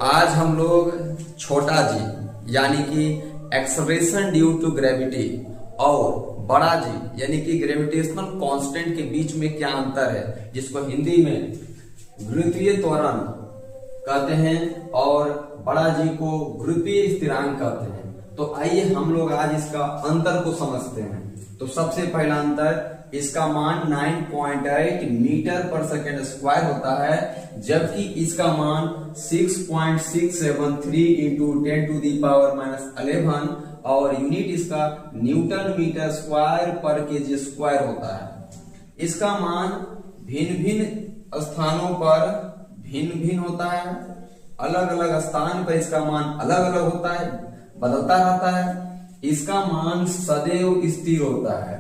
आज हम लोग छोटा जी यानी कि एक्सेलरेशन ड्यू टू ग्रेविटी और बड़ा जी यानी कि ग्रेविटेशनल कांस्टेंट के बीच में क्या अंतर है, जिसको हिंदी में गुरुत्वीय त्वरण कहते हैं और बड़ा जी को गुरुत्वीय स्थिरांक कहते हैं। तो आइए हम लोग आज इसका अंतर को समझते हैं। तो सबसे पहला अंतर, इसका मान 9.8 मीटर पर सेकेंड स्क्वायर होता है, जबकि इसका मान 6.673 इंटू 10⁻⁻11 और यूनिट इसका न्यूटन मीटर स्क्वायर पर केजी स्क्वायर होता है। इसका मान भिन्न भिन्न स्थानों पर भिन्न भिन्न होता है, अलग अलग स्थान पर इसका मान अलग अलग होता है, बदलता रहता है। इसका मान सदैव स्थिर होता है,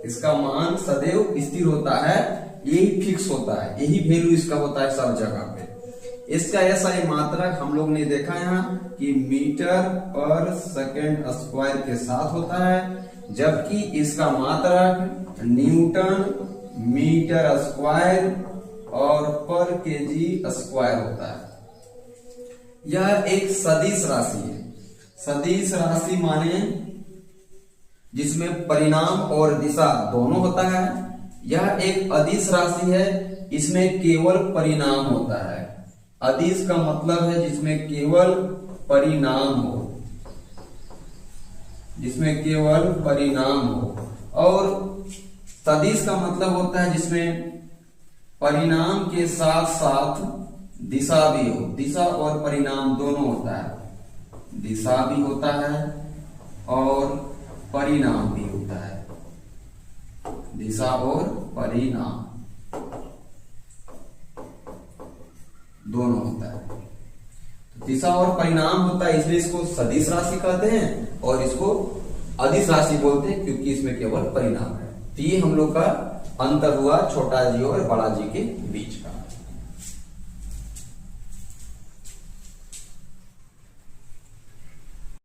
इसका मान सदैव स्थिर होता है, यही फिक्स होता है, यही वैल्यू इसका होता है सब जगह पे। इसका ऐसा ही मात्रक हम लोग ने देखा यहाँ कि मीटर पर सेकेंड स्क्वायर के साथ होता है, जबकि इसका मात्रक न्यूटन मीटर स्क्वायर और पर केजी स्क्वायर होता है। यह एक सदिश राशि है। सदिश राशि माने जिसमें परिणाम और दिशा दोनों होता है। यह एक अदिश राशि है, इसमें केवल परिणाम होता है। अदिश का मतलब है जिसमें केवल परिणाम हो, जिसमें केवल परिणाम हो। और सदिश का मतलब होता है जिसमें परिणाम के साथ साथ दिशा भी हो, दिशा और परिणाम दोनों होता है। दिशा भी होता है और परिणाम भी होता है, दिशा और परिणाम दोनों होता है। तो दिशा और परिणाम होता है, इसलिए इसको सदिश राशि कहते हैं और इसको अदिश राशि बोलते हैं क्योंकि इसमें केवल परिणाम है। तो ये हम लोग का अंतर हुआ छोटा जी और बड़ा जी के बीच का।